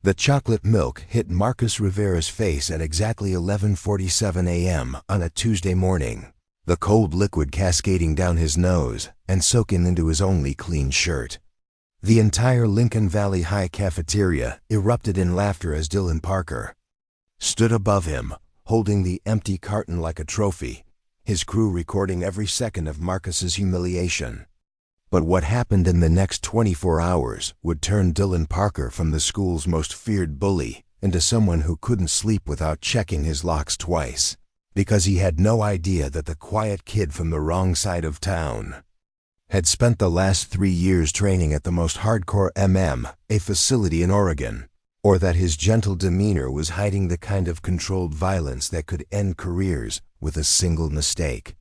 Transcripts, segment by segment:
The chocolate milk hit Marcus Rivera's face at exactly 11:47 a.m. on a Tuesday morning, the cold liquid cascading down his nose and soaking into his only clean shirt. The entire Lincoln Valley High cafeteria erupted in laughter as Dylan Parker stood above him, holding the empty carton like a trophy, his crew recording every second of Marcus's humiliation. But what happened in the next 24 hours would turn Dylan Parker from the school's most feared bully into someone who couldn't sleep without checking his locks twice, because he had no idea that the quiet kid from the wrong side of town had spent the last 3 years training at the most hardcore MMA facility in Oregon, or that his gentle demeanor was hiding the kind of controlled violence that could end careers with a single mistake.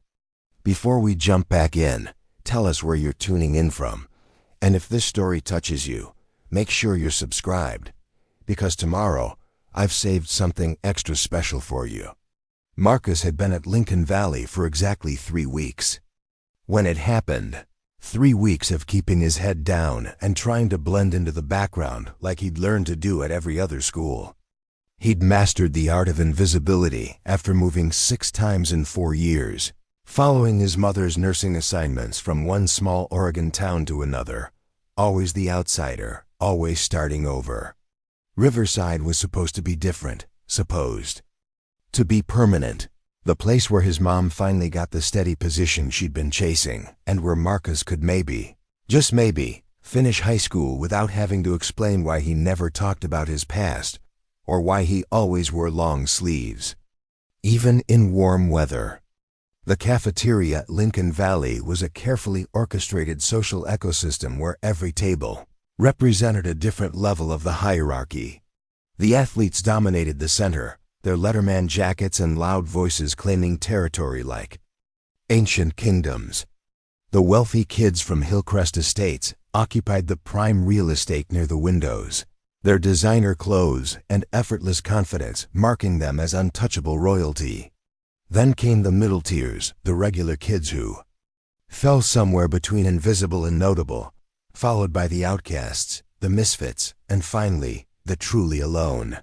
Before we jump back in, tell us where you're tuning in from, and if this story touches you, make sure you're subscribed, because tomorrow I've saved something extra special for you. Marcus had been at Lincoln Valley for exactly 3 weeks. When it happened, 3 weeks of keeping his head down and trying to blend into the background like he'd learned to do at every other school. He'd mastered the art of invisibility after moving 6 times in 4 years, following his mother's nursing assignments from one small Oregon town to another, always the outsider, always starting over. Riverside was supposed to be different, supposed to be permanent, the place where his mom finally got the steady position she'd been chasing, and where Marcus could maybe, just maybe, finish high school without having to explain why he never talked about his past, or why he always wore long sleeves, even in warm weather. The cafeteria at Lincoln Valley was a carefully orchestrated social ecosystem where every table represented a different level of the hierarchy. The athletes dominated the center, their letterman jackets and loud voices claiming territory like ancient kingdoms. The wealthy kids from Hillcrest Estates occupied the prime real estate near the windows, their designer clothes and effortless confidence marking them as untouchable royalty. Then came the middle tiers, the regular kids who fell somewhere between invisible and notable, followed by the outcasts, the misfits, and finally, the truly alone.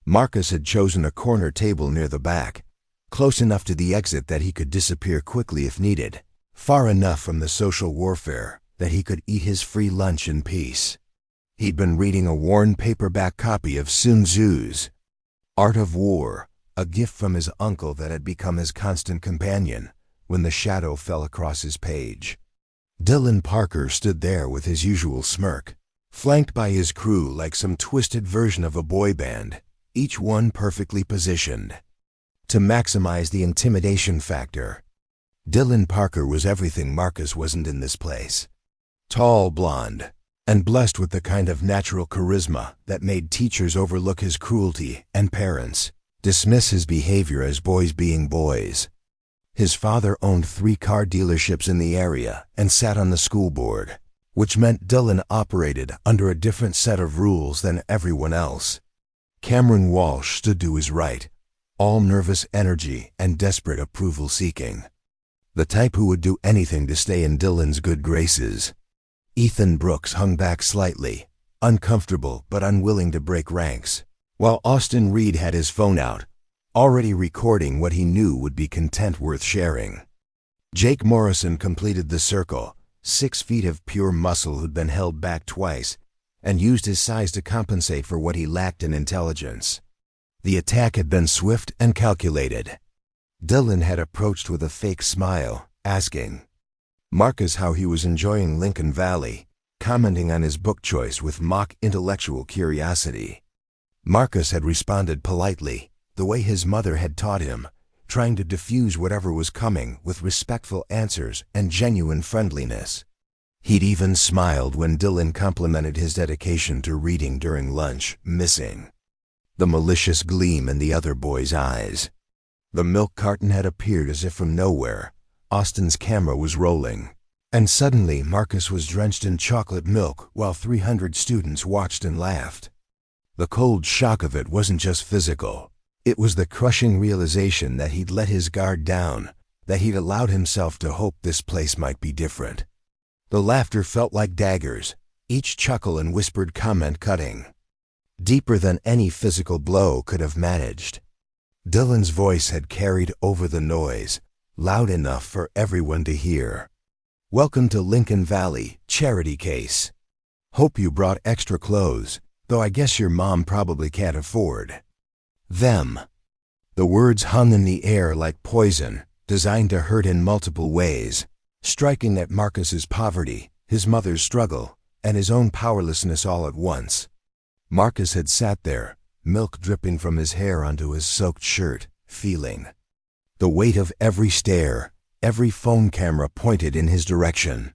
Marcus had chosen a corner table near the back, close enough to the exit that he could disappear quickly if needed, far enough from the social warfare that he could eat his free lunch in peace. He'd been reading a worn paperback copy of Sun Tzu's Art of War, a gift from his uncle that had become his constant companion, when the shadow fell across his page. Dylan Parker stood there with his usual smirk, flanked by his crew like some twisted version of a boy band, each one perfectly positioned to maximize the intimidation factor. Dylan Parker was everything Marcus wasn't in this place. Tall, blonde, and blessed with the kind of natural charisma that made teachers overlook his cruelty and parents dismiss his behavior as boys being boys. His father owned 3 car dealerships in the area and sat on the school board, which meant Dylan operated under a different set of rules than everyone else. Cameron Walsh stood to his right, all nervous energy and desperate approval-seeking, the type who would do anything to stay in Dylan's good graces. Ethan Brooks hung back slightly, uncomfortable but unwilling to break ranks, while Austin Reed had his phone out, already recording what he knew would be content worth sharing. Jake Morrison completed the circle, 6 feet of pure muscle who'd been held back twice, and used his size to compensate for what he lacked in intelligence. The attack had been swift and calculated. Dylan had approached with a fake smile, asking Marcus how he was enjoying Lincoln Valley, commenting on his book choice with mock intellectual curiosity. Marcus had responded politely, the way his mother had taught him, trying to diffuse whatever was coming with respectful answers and genuine friendliness. He'd even smiled when Dylan complimented his dedication to reading during lunch, missing the malicious gleam in the other boy's eyes. The milk carton had appeared as if from nowhere. Austin's camera was rolling, and suddenly Marcus was drenched in chocolate milk while 300 students watched and laughed. The cold shock of it wasn't just physical. It was the crushing realization that he'd let his guard down, that he'd allowed himself to hope this place might be different. The laughter felt like daggers, each chuckle and whispered comment cutting. deeper than any physical blow could have managed. Dylan's voice had carried over the noise, loud enough for everyone to hear. "Welcome to Lincoln Valley, charity case. Hope you brought extra clothes, though I guess your mom probably can't afford them." The words hung in the air like poison, designed to hurt in multiple ways, striking at Marcus's poverty, his mother's struggle, and his own powerlessness all at once. Marcus had sat there, milk dripping from his hair onto his soaked shirt, feeling the weight of every stare, every phone camera pointed in his direction.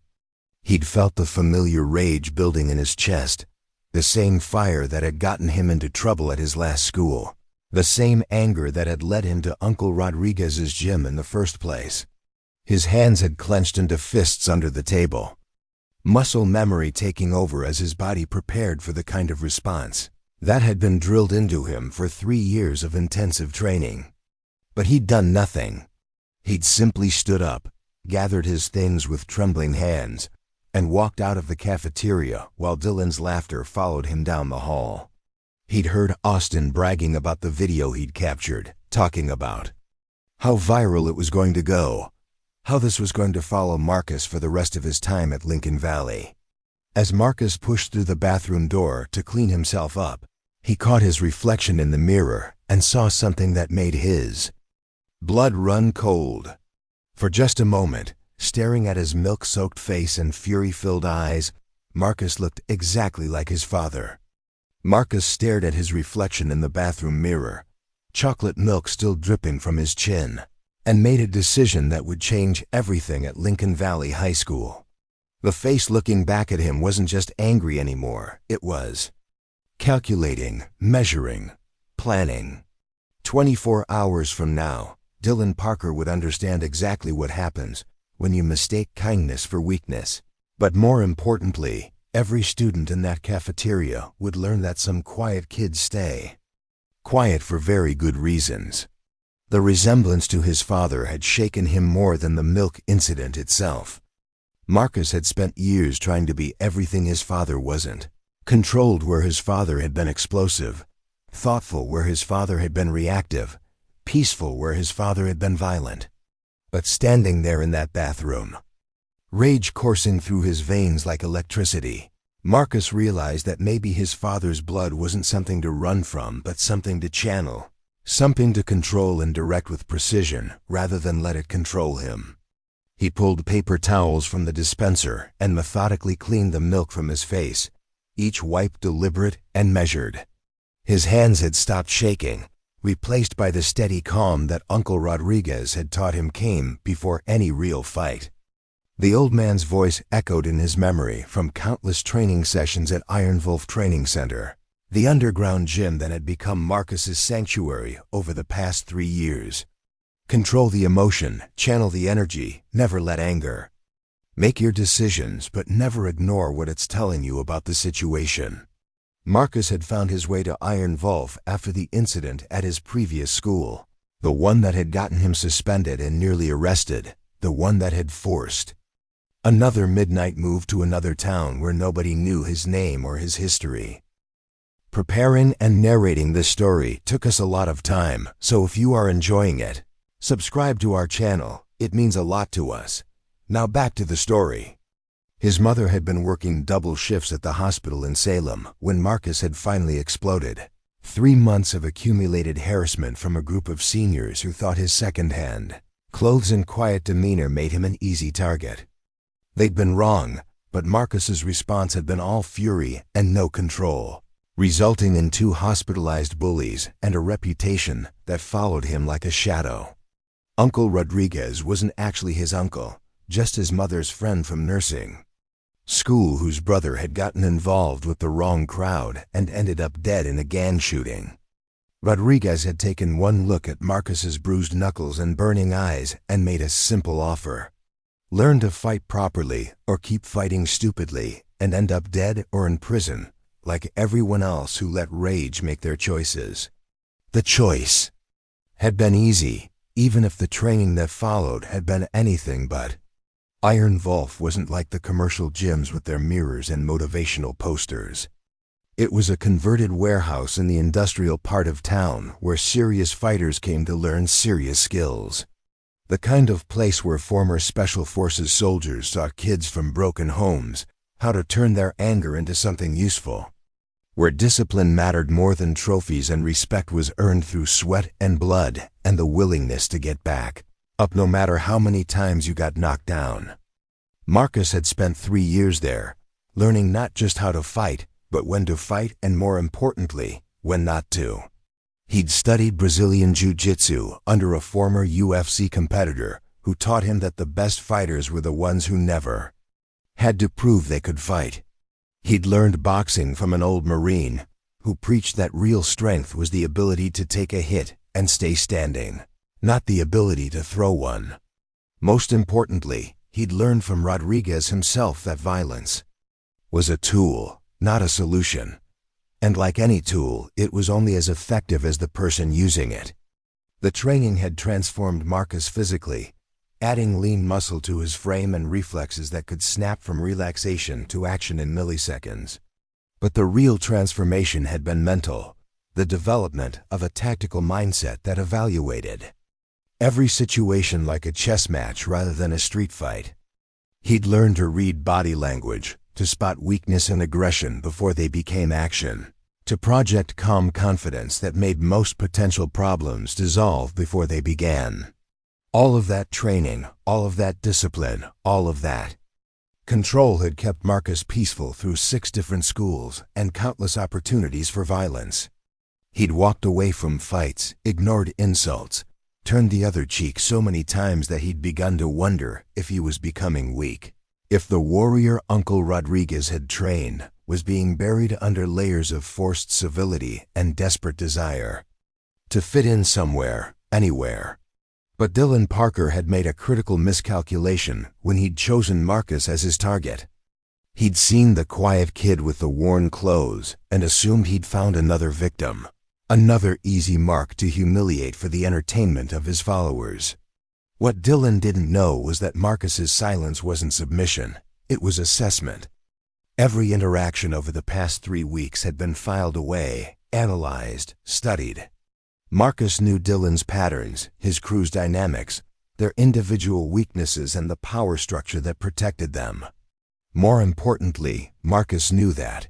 He'd felt the familiar rage building in his chest, the same fire that had gotten him into trouble at his last school, the same anger that had led him to Uncle Rodriguez's gym in the first place. His hands had clenched into fists under the table, muscle memory taking over as his body prepared for the kind of response that had been drilled into him for 3 years of intensive training. But he'd done nothing. He'd simply stood up, gathered his things with trembling hands, and walked out of the cafeteria while Dylan's laughter followed him down the hall. He'd heard Austin bragging about the video he'd captured, talking about how viral it was going to go, how this was going to follow Marcus for the rest of his time at Lincoln Valley. As Marcus pushed through the bathroom door to clean himself up, he caught his reflection in the mirror and saw something that made his blood run cold. For just a moment, staring at his milk-soaked face and fury-filled eyes, Marcus looked exactly like his father. Marcus stared at his reflection in the bathroom mirror, chocolate milk still dripping from his chin, and made a decision that would change everything at Lincoln Valley High School. The face looking back at him wasn't just angry anymore, it was calculating, measuring, planning. 24 hours from now, Dylan Parker would understand exactly what happens when you mistake kindness for weakness. But more importantly, every student in that cafeteria would learn that some quiet kids stay quiet for very good reasons. The resemblance to his father had shaken him more than the milk incident itself. Marcus had spent years trying to be everything his father wasn't, controlled where his father had been explosive, thoughtful where his father had been reactive, peaceful where his father had been violent. But standing there in that bathroom, rage coursing through his veins like electricity, Marcus realized that maybe his father's blood wasn't something to run from, but something to channel, something to control and direct with precision rather than let it control him. He pulled paper towels from the dispenser and methodically cleaned the milk from his face, each wipe deliberate and measured. His hands had stopped shaking, replaced by the steady calm that Uncle Rodriguez had taught him came before any real fight. The old man's voice echoed in his memory from countless training sessions at Iron Wolf Training Center, the underground gym that had become Marcus's sanctuary over the past 3 years. Control the emotion, channel the energy, never let anger. Make your decisions, but never ignore what it's telling you about the situation. Marcus had found his way to Iron Wolf after the incident at his previous school, the one that had gotten him suspended and nearly arrested, the one that had forced another midnight move to another town where nobody knew his name or his history. Preparing and narrating this story took us a lot of time, so if you are enjoying it, subscribe to our channel. It means a lot to us. Now back to the story. His mother had been working double shifts at the hospital in Salem when Marcus had finally exploded. 3 months of accumulated harassment from a group of seniors who thought his second-hand clothes and quiet demeanor made him an easy target. They'd been wrong, but Marcus's response had been all fury and no control, resulting in 2 hospitalized bullies and a reputation that followed him like a shadow. Uncle Rodriguez wasn't actually his uncle, just his mother's friend from nursing school whose brother had gotten involved with the wrong crowd and ended up dead in a gang shooting. Rodriguez had taken one look at Marcus's bruised knuckles and burning eyes and made a simple offer. Learn to fight properly or keep fighting stupidly and end up dead or in prison, like everyone else who let rage make their choices. The choice had been easy, even if the training that followed had been anything but. Iron Wolf wasn't like the commercial gyms with their mirrors and motivational posters. It was a converted warehouse in the industrial part of town where serious fighters came to learn serious skills. The kind of place where former Special Forces soldiers taught kids from broken homes how to turn their anger into something useful. Where discipline mattered more than trophies and respect was earned through sweat and blood and the willingness to get back up no matter how many times you got knocked down. Marcus had spent 3 years there, learning not just how to fight, but when to fight and, more importantly, when not to. He'd studied Brazilian Jiu-Jitsu under a former UFC competitor who taught him that the best fighters were the ones who never had to prove they could fight. He'd learned boxing from an old Marine who preached that real strength was the ability to take a hit and stay standing, not the ability to throw one. Most importantly, he'd learned from Rodriguez himself that violence was a tool, not a solution. And like any tool, it was only as effective as the person using it. The training had transformed Marcus physically, adding lean muscle to his frame and reflexes that could snap from relaxation to action in milliseconds. But the real transformation had been mental, the development of a tactical mindset that evaluated every situation like a chess match rather than a street fight. He'd learned to read body language, to spot weakness and aggression before they became action, to project calm confidence that made most potential problems dissolve before they began. All of that training, all of that discipline, all of that control had kept Marcus peaceful through 6 different schools and countless opportunities for violence. He'd walked away from fights, ignored insults, turned the other cheek so many times that he'd begun to wonder if he was becoming weak. If the warrior Uncle Rodriguez had trained was being buried under layers of forced civility and desperate desire to fit in somewhere, anywhere. But Dylan Parker had made a critical miscalculation when he'd chosen Marcus as his target. He'd seen the quiet kid with the worn clothes and assumed he'd found another victim, another easy mark to humiliate for the entertainment of his followers. What Dylan didn't know was that Marcus's silence wasn't submission, it was assessment. Every interaction over the past 3 weeks had been filed away, analyzed, studied. Marcus knew Dylan's patterns, his crew's dynamics, their individual weaknesses and the power structure that protected them. More importantly, Marcus knew that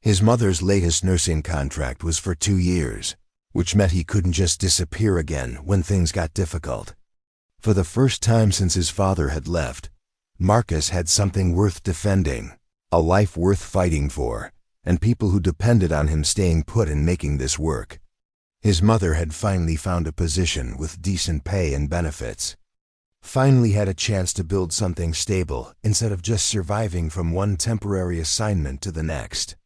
his mother's latest nursing contract was for 2 years, which meant he couldn't just disappear again when things got difficult. For the first time since his father had left, Marcus had something worth defending, a life worth fighting for, and people who depended on him staying put and making this work. His mother had finally found a position with decent pay and benefits. Finally had a chance to build something stable instead of just surviving from one temporary assignment to the next.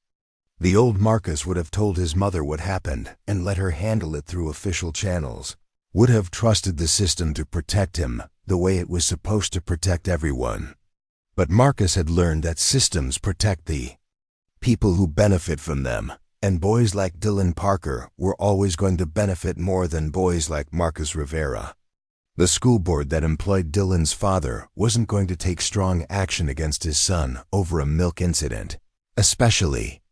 The old Marcus would have told his mother what happened and let her handle it through official channels, would have trusted the system to protect him the way it was supposed to protect everyone. But Marcus had learned that systems protect the people who benefit from them, and boys like Dylan Parker were always going to benefit more than boys like Marcus Rivera. The school board that employed Dylan's father wasn't going to take strong action against his son over a milk incident, especially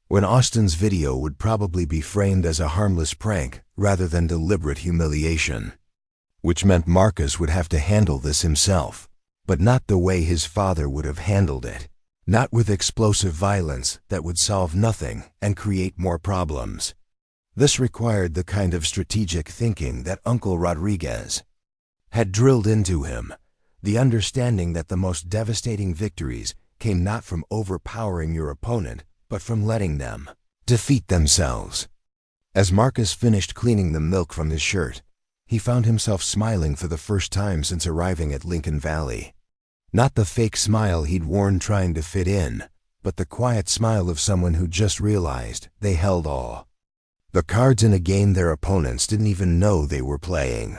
when Austin's video would probably be framed as a harmless prank rather than deliberate humiliation. Which meant Marcus would have to handle this himself, but not the way his father would have handled it. Not with explosive violence that would solve nothing and create more problems. This required the kind of strategic thinking that Uncle Rodriguez had drilled into him, the understanding that the most devastating victories came not from overpowering your opponent, but from letting them defeat themselves. As Marcus finished cleaning the milk from his shirt, he found himself smiling for the first time since arriving at Lincoln Valley. Not the fake smile he'd worn trying to fit in, but the quiet smile of someone who just realized they held all the cards in a game their opponents didn't even know they were playing.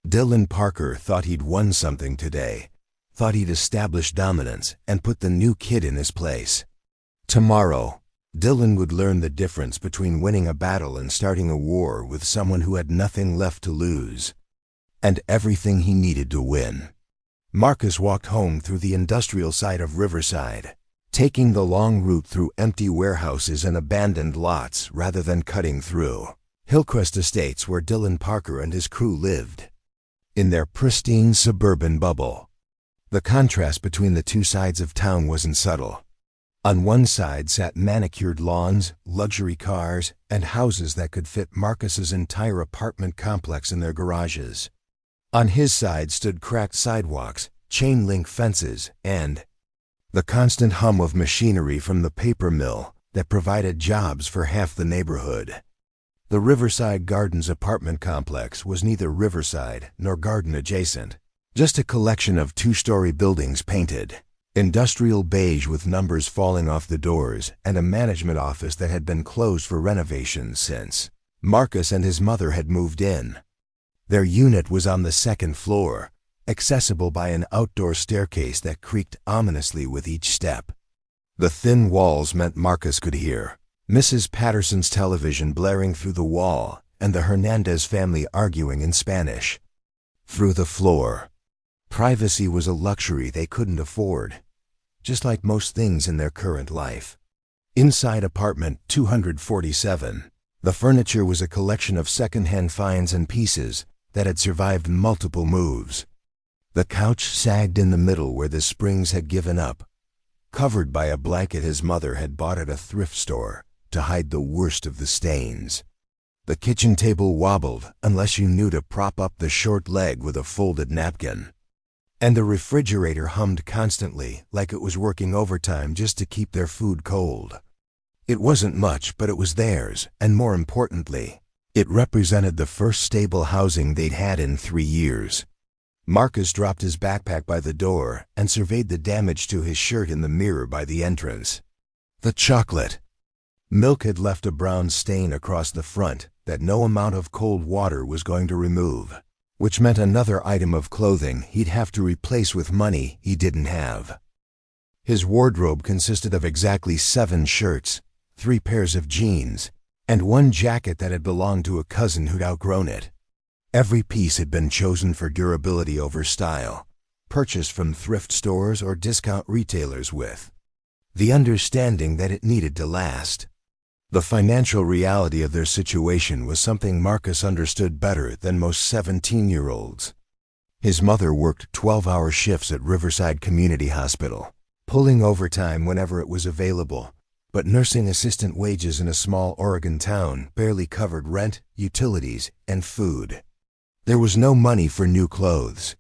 Dylan Parker thought he'd won something today, thought he'd established dominance and put the new kid in his place. Tomorrow, Dylan would learn the difference between winning a battle and starting a war with someone who had nothing left to lose, and everything he needed to win. Marcus walked home through the industrial side of Riverside, taking the long route through empty warehouses and abandoned lots rather than cutting through Hillcrest Estates, where Dylan Parker and his crew lived, in their pristine suburban bubble. The contrast between the two sides of town wasn't subtle. On one side sat manicured lawns, luxury cars, and houses that could fit Marcus's entire apartment complex in their garages. On his side stood cracked sidewalks, chain-link fences, and the constant hum of machinery from the paper mill that provided jobs for half the neighborhood. The Riverside Gardens apartment complex was neither riverside nor garden adjacent, just a collection of two-story buildings painted industrial beige with numbers falling off the doors, and a management office that had been closed for renovations since Marcus and his mother had moved in. Their unit was on the second floor, accessible by an outdoor staircase that creaked ominously with each step. The thin walls meant Marcus could hear Mrs. Patterson's television blaring through the wall and the Hernandez family arguing in Spanish. Through the floor. Privacy was a luxury they couldn't afford, just like most things in their current life. Inside apartment 247, the furniture was a collection of second-hand finds and pieces that had survived multiple moves. The couch sagged in the middle where the springs had given up, covered by a blanket his mother had bought at a thrift store to hide the worst of the stains. The kitchen table wobbled unless you knew to prop up the short leg with a folded napkin. And the refrigerator hummed constantly like it was working overtime just to keep their food cold. It wasn't much, but it was theirs, and more importantly, it represented the first stable housing they'd had in 3 years. Marcus dropped his backpack by the door and surveyed the damage to his shirt in the mirror by the entrance. The chocolate milk had left a brown stain across the front that no amount of cold water was going to remove, which meant another item of clothing he'd have to replace with money he didn't have. His wardrobe consisted of exactly 7 shirts, 3 pairs of jeans, and 1 jacket that had belonged to a cousin who'd outgrown it. Every piece had been chosen for durability over style, purchased from thrift stores or discount retailers with the understanding that it needed to last. The financial reality of their situation was something Marcus understood better than most 17-year-olds. His mother worked 12-hour shifts at Riverside Community Hospital, pulling overtime whenever it was available, but nursing assistant wages in a small Oregon town barely covered rent, utilities, and food. There was no money for new clothes.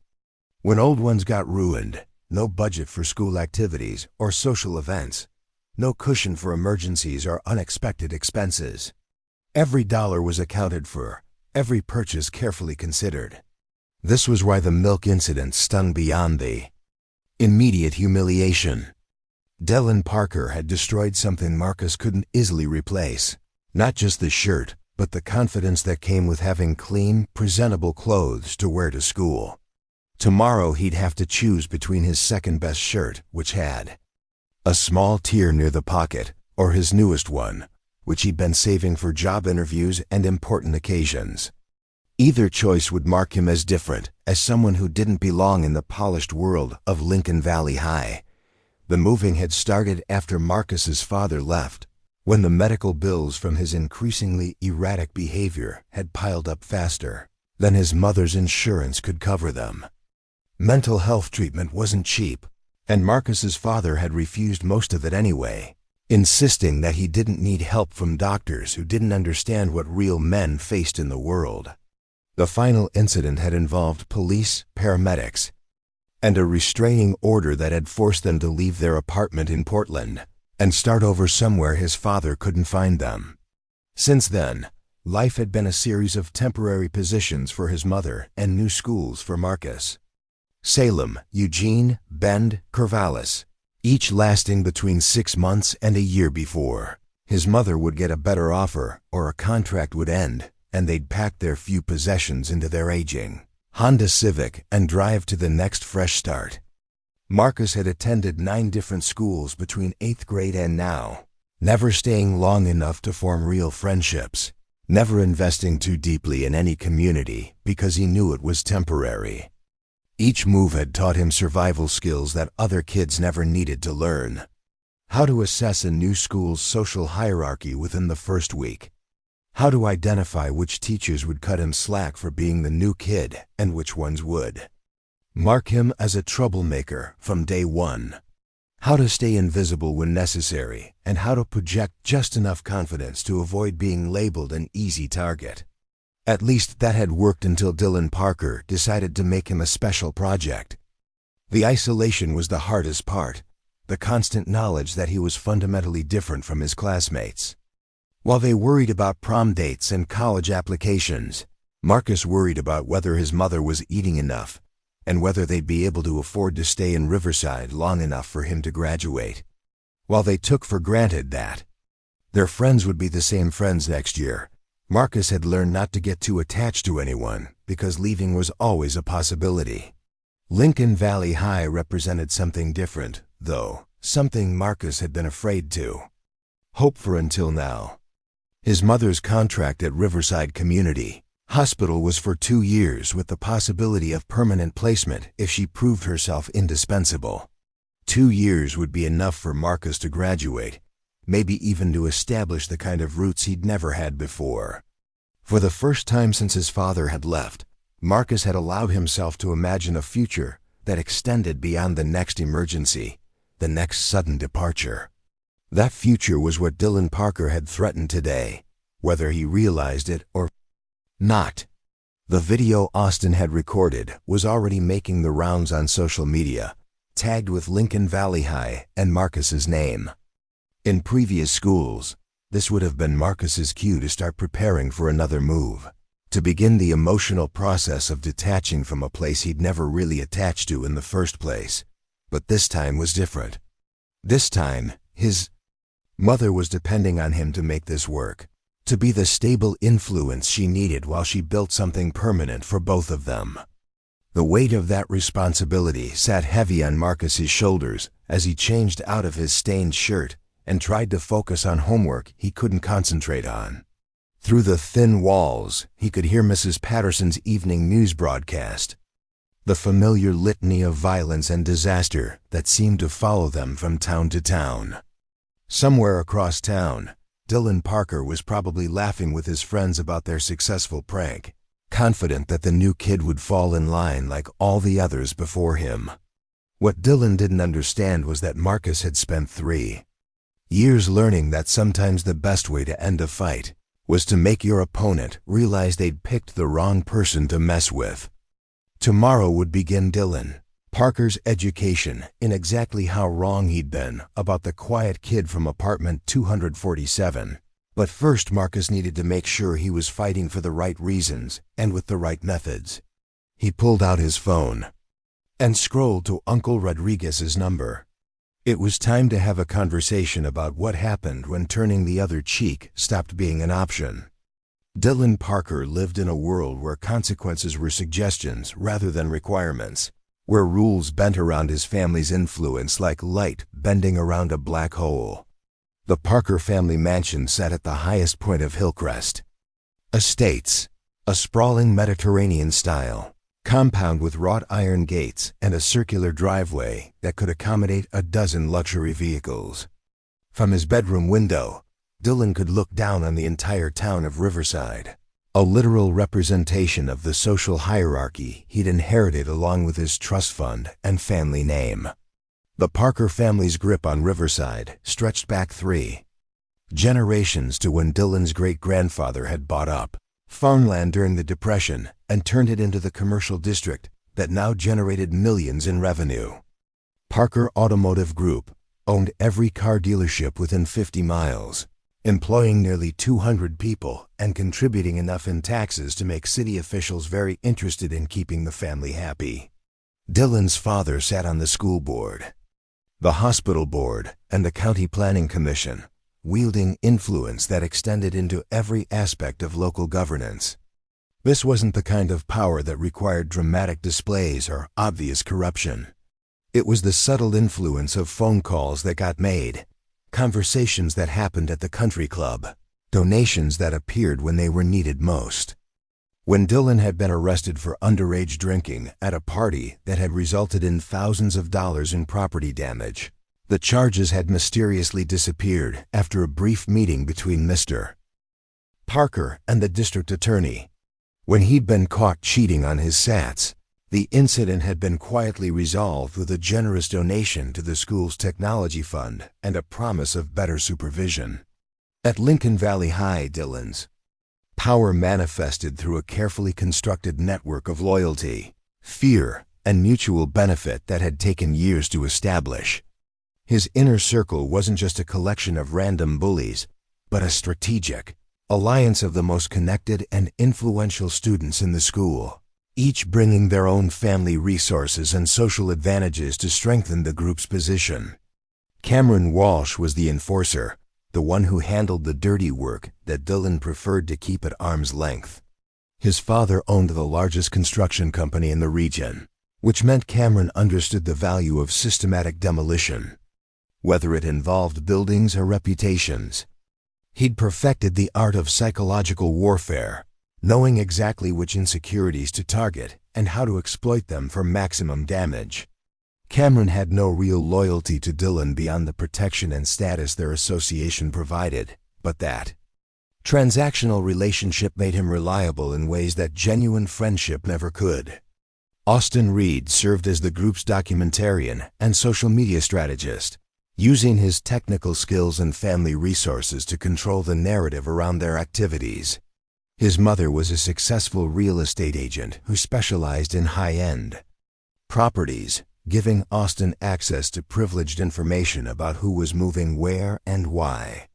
When old ones got ruined, no budget for school activities or social events. No cushion for emergencies or unexpected expenses. Every dollar was accounted for, every purchase carefully considered. This was why the milk incident stung beyond the immediate humiliation. Dylan Parker had destroyed something Marcus couldn't easily replace. Not just the shirt, but the confidence that came with having clean, presentable clothes to wear to school. Tomorrow he'd have to choose between his second-best shirt, which had a small tear near the pocket, or his newest one, which he'd been saving for job interviews and important occasions. Either choice would mark him as different, as someone who didn't belong in the polished world of Lincoln Valley High. The moving had started after Marcus's father left, when the medical bills from his increasingly erratic behavior had piled up faster than his mother's insurance could cover them. Mental health treatment wasn't cheap, and Marcus's father had refused most of it anyway, insisting that he didn't need help from doctors who didn't understand what real men faced in the world. The final incident had involved police, paramedics, and a restraining order that had forced them to leave their apartment in Portland and start over somewhere his father couldn't find them. Since then, life had been a series of temporary positions for his mother and new schools for Marcus. Salem, Eugene, Bend, Corvallis, each lasting between 6 months and a year before his mother would get a better offer or a contract would end, and they'd pack their few possessions into their aging Honda Civic and drive to the next fresh start. Marcus had attended 9 different schools between 8th grade and now, never staying long enough to form real friendships, never investing too deeply in any community because he knew it was temporary. Each move had taught him survival skills that other kids never needed to learn. How to assess a new school's social hierarchy within the first week. How to identify which teachers would cut him slack for being the new kid and which ones would mark him as a troublemaker from day one. How to stay invisible when necessary, and how to project just enough confidence to avoid being labeled an easy target. At least that had worked until Dylan Parker decided to make him a special project. The isolation was the hardest part, the constant knowledge that he was fundamentally different from his classmates. While they worried about prom dates and college applications, Marcus worried about whether his mother was eating enough and whether they'd be able to afford to stay in Riverside long enough for him to graduate. While they took for granted that their friends would be the same friends next year, Marcus had learned not to get too attached to anyone because leaving was always a possibility. Lincoln Valley High represented something different, though, something Marcus had been afraid to hope for until now. His mother's contract at Riverside Community Hospital was for 2 years with the possibility of permanent placement if she proved herself indispensable. 2 years would be enough for Marcus to graduate, maybe even to establish the kind of roots he'd never had before. For the first time since his father had left, Marcus had allowed himself to imagine a future that extended beyond the next emergency, the next sudden departure. That future was what Dylan Parker had threatened today, whether he realized it or not. The video Austin had recorded was already making the rounds on social media, tagged with Lincoln Valley High and Marcus's name. In previous schools, this would have been Marcus's cue to start preparing for another move, to begin the emotional process of detaching from a place he'd never really attached to in the first place. But this time was different. This time, his mother was depending on him to make this work, to be the stable influence she needed while she built something permanent for both of them. The weight of that responsibility sat heavy on Marcus's shoulders as he changed out of his stained shirt and tried to focus on homework he couldn't concentrate on. Through the thin walls, he could hear Mrs. Patterson's evening news broadcast, the familiar litany of violence and disaster that seemed to follow them from town to town. Somewhere across town, Dylan Parker was probably laughing with his friends about their successful prank, confident that the new kid would fall in line like all the others before him. What Dylan didn't understand was that Marcus had spent 3 years learning that sometimes the best way to end a fight was to make your opponent realize they'd picked the wrong person to mess with. Tomorrow would begin Dylan Parker's education in exactly how wrong he'd been about the quiet kid from apartment 247. But first Marcus needed to make sure he was fighting for the right reasons and with the right methods. He pulled out his phone and scrolled to Uncle Rodriguez's number. It was time to have a conversation about what happened when turning the other cheek stopped being an option. Dylan Parker lived in a world where consequences were suggestions rather than requirements, where rules bent around his family's influence like light bending around a black hole. The Parker family mansion sat at the highest point of Hillcrest Estates, a sprawling Mediterranean-style compound with wrought iron gates and a circular driveway that could accommodate a dozen luxury vehicles. From his bedroom window, Dylan could look down on the entire town of Riverside, a literal representation of the social hierarchy he'd inherited along with his trust fund and family name. The Parker family's grip on Riverside stretched back 3 generations to when Dylan's great-grandfather had bought up farmland during the Depression and turned it into the commercial district that now generated millions in revenue. Parker Automotive Group owned every car dealership within 50 miles, employing nearly 200 people and contributing enough in taxes to make city officials very interested in keeping the family happy. Dylan's father sat on the school board, the hospital board, and the county planning commission, wielding influence that extended into every aspect of local governance. This wasn't the kind of power that required dramatic displays or obvious corruption. It was the subtle influence of phone calls that got made, conversations that happened at the country club, donations that appeared when they were needed most. When Dylan had been arrested for underage drinking at a party that had resulted in thousands of dollars in property damage, The charges had mysteriously disappeared after a brief meeting between Mr. Parker and the district attorney. When he'd been caught cheating on his SATs, the incident had been quietly resolved with a generous donation to the school's technology fund and a promise of better supervision. At Lincoln Valley High, Dylan's power manifested through a carefully constructed network of loyalty, fear, and mutual benefit that had taken years to establish. His inner circle wasn't just a collection of random bullies, but a strategic alliance of the most connected and influential students in the school, each bringing their own family resources and social advantages to strengthen the group's position. Cameron Walsh was the enforcer, the one who handled the dirty work that Dylan preferred to keep at arm's length. His father owned the largest construction company in the region, which meant Cameron understood the value of systematic demolition, whether it involved buildings or reputations. He'd perfected the art of psychological warfare, knowing exactly which insecurities to target and how to exploit them for maximum damage. Cameron had no real loyalty to Dylan beyond the protection and status their association provided, but that transactional relationship made him reliable in ways that genuine friendship never could. Austin Reed served as the group's documentarian and social media strategist, using his technical skills and family resources to control the narrative around their activities. His mother was a successful real estate agent who specialized in high-end properties, giving Austin access to privileged information about who was moving where and why.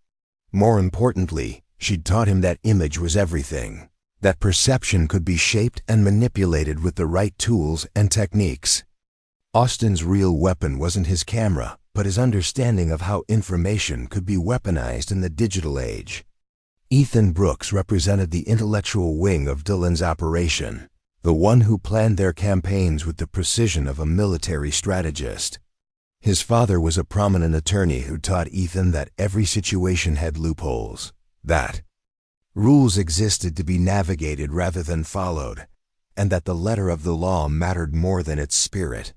More importantly, she'd taught him that image was everything, that perception could be shaped and manipulated with the right tools and techniques. Austin's real weapon wasn't his camera, but his understanding of how information could be weaponized in the digital age. Ethan Brooks represented the intellectual wing of Dylan's operation, the one who planned their campaigns with the precision of a military strategist. His father was a prominent attorney who taught Ethan that every situation had loopholes, that rules existed to be navigated rather than followed, and that the letter of the law mattered more than its spirit.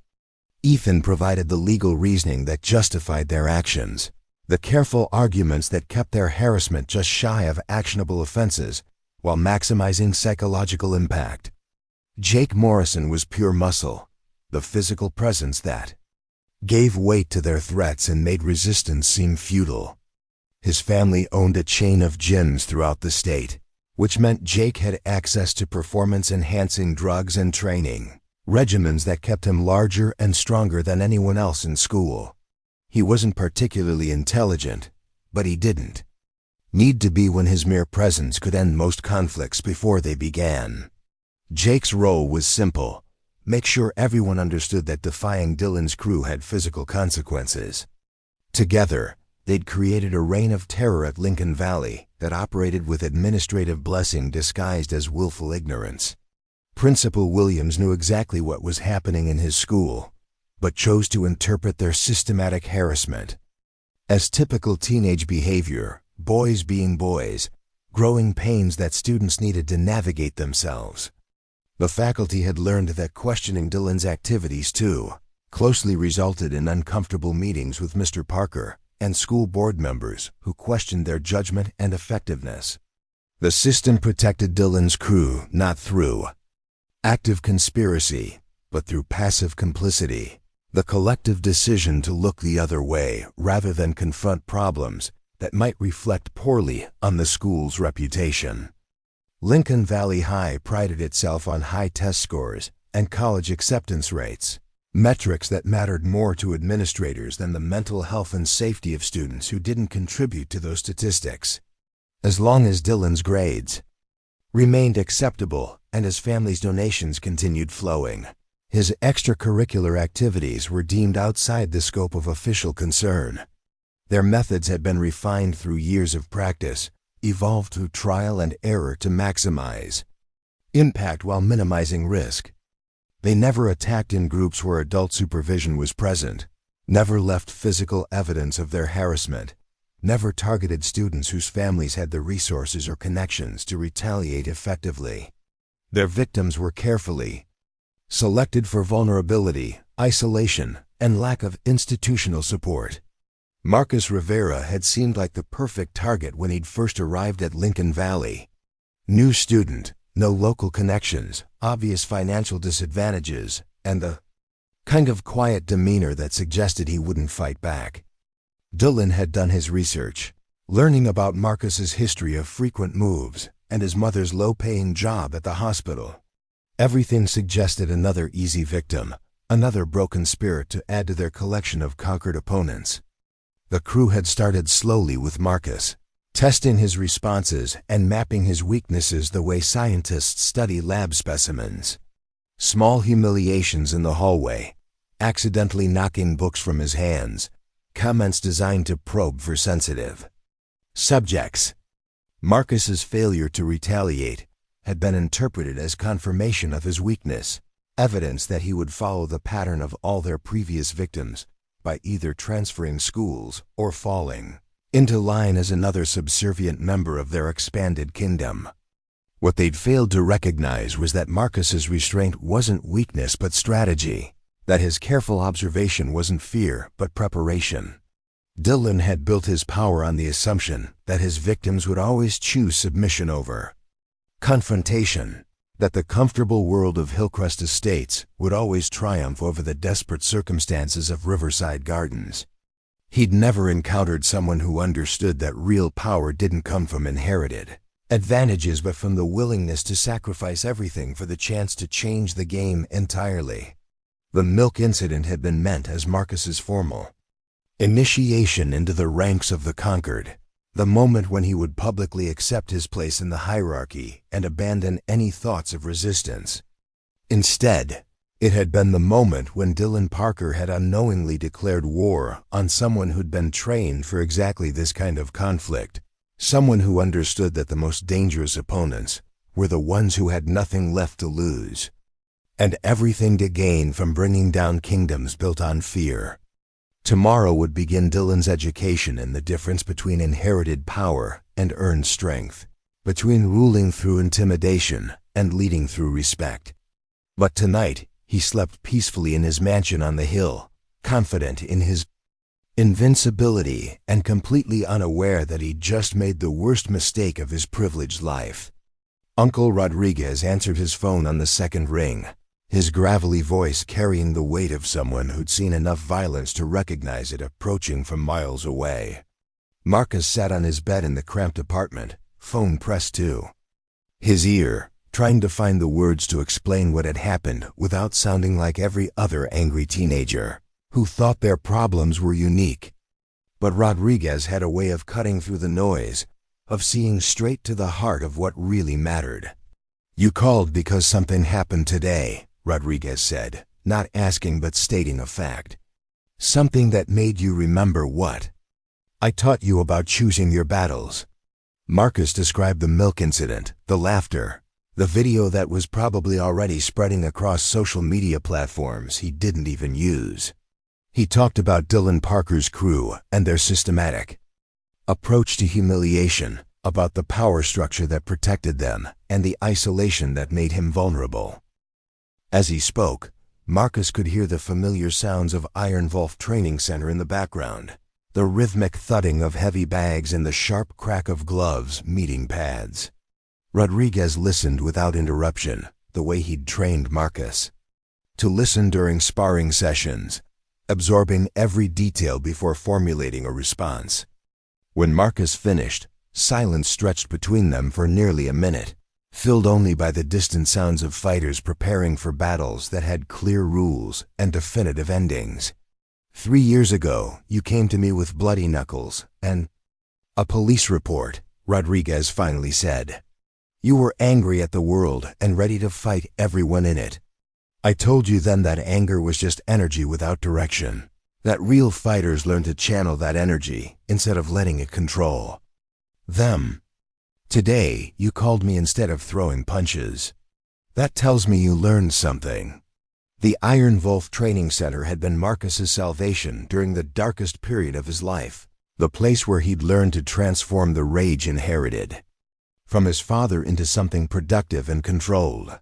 Ethan provided the legal reasoning that justified their actions, the careful arguments that kept their harassment just shy of actionable offenses while maximizing psychological impact. Jake Morrison was pure muscle, the physical presence that gave weight to their threats and made resistance seem futile. His family owned a chain of gyms throughout the state, which meant Jake had access to performance-enhancing drugs and training regimens that kept him larger and stronger than anyone else in school. He wasn't particularly intelligent, but he didn't need to be when his mere presence could end most conflicts before they began. Jake's role was simple: make sure everyone understood that defying Dylan's crew had physical consequences. Together, they'd created a reign of terror at Lincoln Valley that operated with administrative blessing disguised as willful ignorance. Principal Williams knew exactly what was happening in his school, but chose to interpret their systematic harassment as typical teenage behavior, boys being boys, growing pains that students needed to navigate themselves. The faculty had learned that questioning Dylan's activities too closely resulted in uncomfortable meetings with Mr. Parker and school board members who questioned their judgment and effectiveness. The system protected Dylan's crew not through active conspiracy, but through passive complicity, the collective decision to look the other way rather than confront problems that might reflect poorly on the school's reputation. Lincoln Valley High prided itself on high test scores and college acceptance rates, metrics that mattered more to administrators than the mental health and safety of students who didn't contribute to those statistics. As long as Dylan's grades remained acceptable and his family's donations continued flowing, his extracurricular activities were deemed outside the scope of official concern. Their methods had been refined through years of practice, evolved through trial and error to maximize impact while minimizing risk. They never attacked in groups where adult supervision was present, never left physical evidence of their harassment, never targeted students whose families had the resources or connections to retaliate effectively. Their victims were carefully selected for vulnerability, isolation, and lack of institutional support. Marcus Rivera had seemed like the perfect target when he'd first arrived at Lincoln Valley. New student, no local connections, obvious financial disadvantages, and the kind of quiet demeanor that suggested he wouldn't fight back. Dylan had done his research, learning about Marcus's history of frequent moves and his mother's low-paying job at the hospital. Everything suggested another easy victim, another broken spirit to add to their collection of conquered opponents. The crew had started slowly with Marcus, testing his responses and mapping his weaknesses the way scientists study lab specimens. Small humiliations in the hallway, accidentally knocking books from his hands, comments designed to probe for sensitive subjects. Marcus's failure to retaliate had been interpreted as confirmation of his weakness, evidence that he would follow the pattern of all their previous victims by either transferring schools or falling into line as another subservient member of their expanded kingdom. What they'd failed to recognize was that Marcus's restraint wasn't weakness but strategy, that his careful observation wasn't fear but preparation. Dylan had built his power on the assumption that his victims would always choose submission over confrontation, that the comfortable world of Hillcrest Estates would always triumph over the desperate circumstances of Riverside Gardens. He'd never encountered someone who understood that real power didn't come from inherited advantages but from the willingness to sacrifice everything for the chance to change the game entirely. The milk incident had been meant as Marcus's formal initiation into the ranks of the conquered, the moment when he would publicly accept his place in the hierarchy and abandon any thoughts of resistance. Instead, it had been the moment when Dylan Parker had unknowingly declared war on someone who'd been trained for exactly this kind of conflict, someone who understood that the most dangerous opponents were the ones who had nothing left to lose and everything to gain from bringing down kingdoms built on fear. Tomorrow would begin Dylan's education in the difference between inherited power and earned strength, between ruling through intimidation and leading through respect. But tonight, he slept peacefully in his mansion on the hill, confident in his invincibility and completely unaware that he'd just made the worst mistake of his privileged life. Uncle Rodriguez answered his phone on the second ring, his gravelly voice carrying the weight of someone who'd seen enough violence to recognize it approaching from miles away. Marcus sat on his bed in the cramped apartment, phone pressed to his ear, trying to find the words to explain what had happened without sounding like every other angry teenager who thought their problems were unique. But Rodriguez had a way of cutting through the noise, of seeing straight to the heart of what really mattered. "You called because something happened today," Rodriguez said, not asking but stating a fact. "Something that made you remember what I taught you about choosing your battles." Marcus described the milk incident, the laughter, the video that was probably already spreading across social media platforms he didn't even use. He talked about Dylan Parker's crew and their systematic approach to humiliation, about the power structure that protected them and the isolation that made him vulnerable. As he spoke, Marcus could hear the familiar sounds of Iron Wolf Training Center in the background, the rhythmic thudding of heavy bags and the sharp crack of gloves meeting pads. Rodriguez listened without interruption, the way he'd trained Marcus to listen during sparring sessions, absorbing every detail before formulating a response. When Marcus finished, silence stretched between them for nearly a minute, filled only by the distant sounds of fighters preparing for battles that had clear rules and definitive endings. "3 years ago, you came to me with bloody knuckles and a police report," Rodriguez finally said. "You were angry at the world and ready to fight everyone in it. I told you then that anger was just energy without direction, that real fighters learn to channel that energy instead of letting it control them. Today, you called me instead of throwing punches. That tells me you learned something." The Iron Wolf Training Center had been Marcus's salvation during the darkest period of his life, the place where he'd learned to transform the rage inherited from his father into something productive and controlled.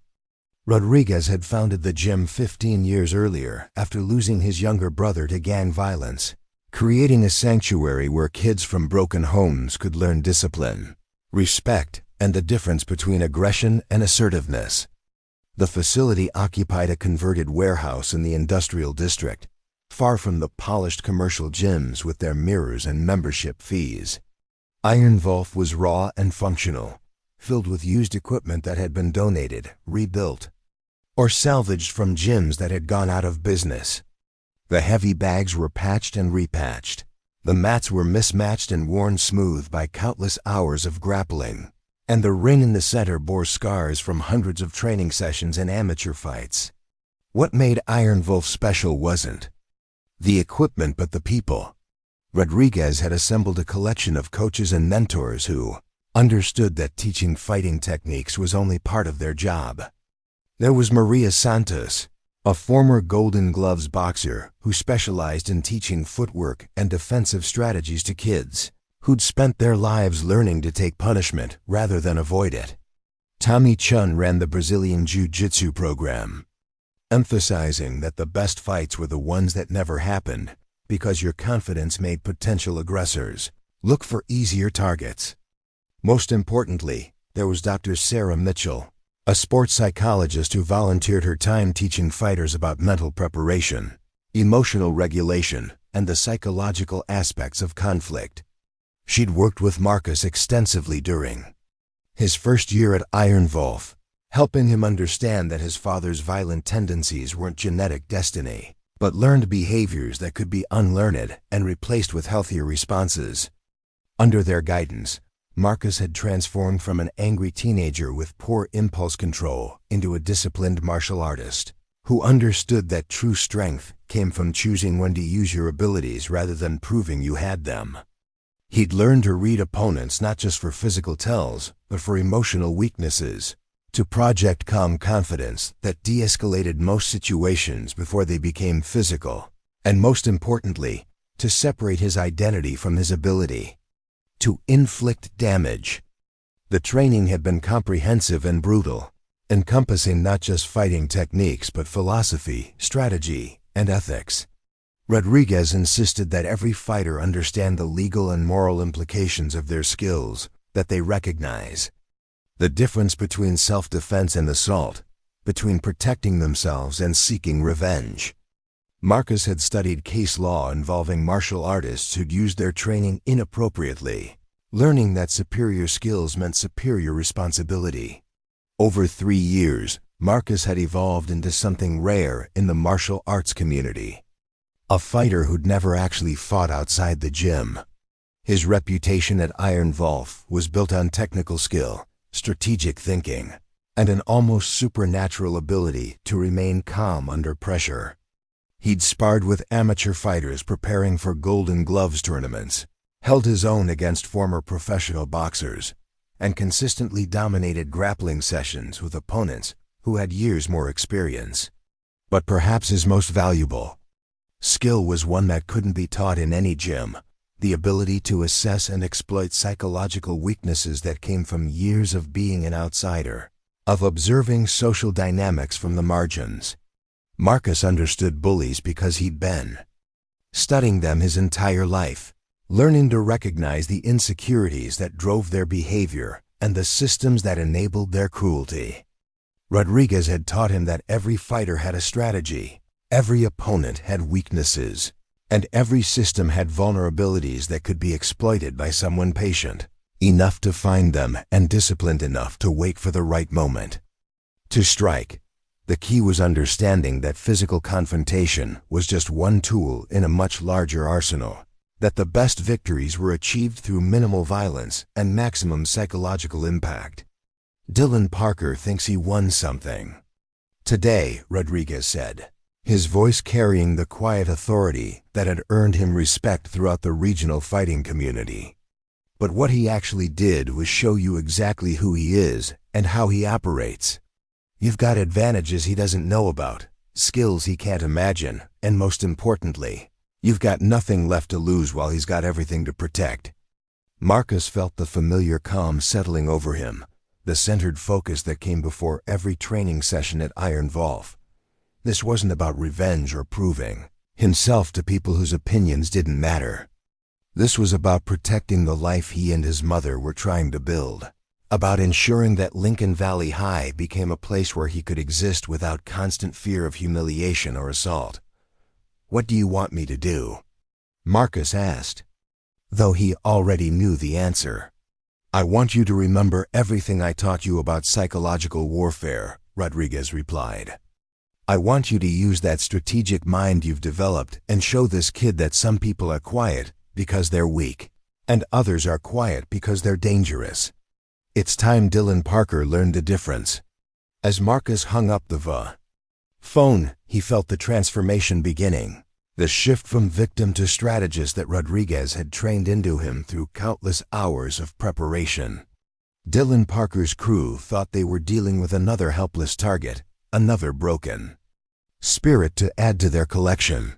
Rodriguez had founded the gym 15 years earlier after losing his younger brother to gang violence. creating a sanctuary where kids from broken homes could learn discipline, respect, and the difference between aggression and assertiveness. The facility occupied a converted warehouse in the industrial district, far from the polished commercial gyms with their mirrors and membership fees. Iron Wolf was raw and functional, filled with used equipment that had been donated, rebuilt, or salvaged from gyms that had gone out of business. The heavy bags were patched and repatched. The mats were mismatched and worn smooth by countless hours of grappling, and the ring in the center bore scars from hundreds of training sessions and amateur fights. What made Iron Wolf special wasn't the equipment but the people. Rodriguez had assembled a collection of coaches and mentors who understood that teaching fighting techniques was only part of their job. There was Maria Santos, a former Golden Gloves boxer who specialized in teaching footwork and defensive strategies to kids who'd spent their lives learning to take punishment rather than avoid it. Tommy Chun ran the Brazilian Jiu-Jitsu program, emphasizing that the best fights were the ones that never happened because your confidence made potential aggressors look for easier targets. Most importantly, there was Dr. Sarah Mitchell, a sports psychologist who volunteered her time teaching fighters about mental preparation, emotional regulation, and the psychological aspects of conflict. She'd worked with Marcus extensively during his first year at Iron Wolf, helping him understand that his father's violent tendencies weren't genetic destiny, but learned behaviors that could be unlearned and replaced with healthier responses. Under their guidance, Marcus had transformed from an angry teenager with poor impulse control into a disciplined martial artist who understood that true strength came from choosing when to use your abilities rather than proving you had them. He'd learned to read opponents not just for physical tells, but for emotional weaknesses, to project calm confidence that de-escalated most situations before they became physical, and most importantly, to separate his identity from his ability to inflict damage. The training had been comprehensive and brutal, encompassing not just fighting techniques but philosophy, strategy, and ethics. Rodriguez insisted that every fighter understand the legal and moral implications of their skills, that they recognize the difference between self-defense and assault, between protecting themselves and seeking revenge. Marcus had studied case law involving martial artists who'd used their training inappropriately, learning that superior skills meant superior responsibility. Over 3 years, Marcus had evolved into something rare in the martial arts community. A fighter who'd never actually fought outside the gym. His reputation at Iron Wolf was built on technical skill, strategic thinking, and an almost supernatural ability to remain calm under pressure. He'd sparred with amateur fighters preparing for Golden Gloves tournaments, held his own against former professional boxers, and consistently dominated grappling sessions with opponents who had years more experience. But perhaps his most valuable skill was one that couldn't be taught in any gym: the ability to assess and exploit psychological weaknesses that came from years of being an outsider, of observing social dynamics from the margins. Marcus understood bullies because he'd been studying them his entire life, learning to recognize the insecurities that drove their behavior and the systems that enabled their cruelty. Rodriguez had taught him that every fighter had a strategy, every opponent had weaknesses, and every system had vulnerabilities that could be exploited by someone patient enough to find them and disciplined enough to wait for the right moment to strike. The key was understanding that physical confrontation was just one tool in a much larger arsenal, that the best victories were achieved through minimal violence and maximum psychological impact. Dylan Parker thinks he won something today, Rodriguez said, his voice carrying the quiet authority that had earned him respect throughout the regional fighting community. But what he actually did was show you exactly who he is and how he operates. You've got advantages he doesn't know about, skills he can't imagine, and most importantly, you've got nothing left to lose while he's got everything to protect. Marcus felt the familiar calm settling over him, the centered focus that came before every training session at Iron Wolf. This wasn't about revenge or proving. himself to people whose opinions didn't matter. This was about protecting the life he and his mother were trying to build, about ensuring that Lincoln Valley High became a place where he could exist without constant fear of humiliation or assault. "What do you want me to do?" Marcus asked, though he already knew the answer. "I want you to remember everything I taught you about psychological warfare," Rodriguez replied. "I want you to use that strategic mind you've developed and show this kid that some people are quiet because they're weak, and others are quiet because they're dangerous." It's time Dylan Parker learned the difference. As Marcus hung up the phone, he felt the transformation beginning, the shift from victim to strategist that Rodriguez had trained into him through countless hours of preparation. Dylan Parker's crew thought they were dealing with another helpless target, another broken spirit to add to their collection.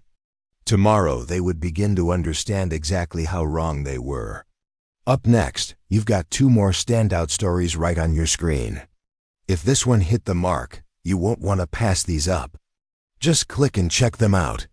Tomorrow they would begin to understand exactly how wrong they were. Up next, you've got 2 more standout stories right on your screen. If this one hit the mark, you won't want to pass these up. Just click and check them out.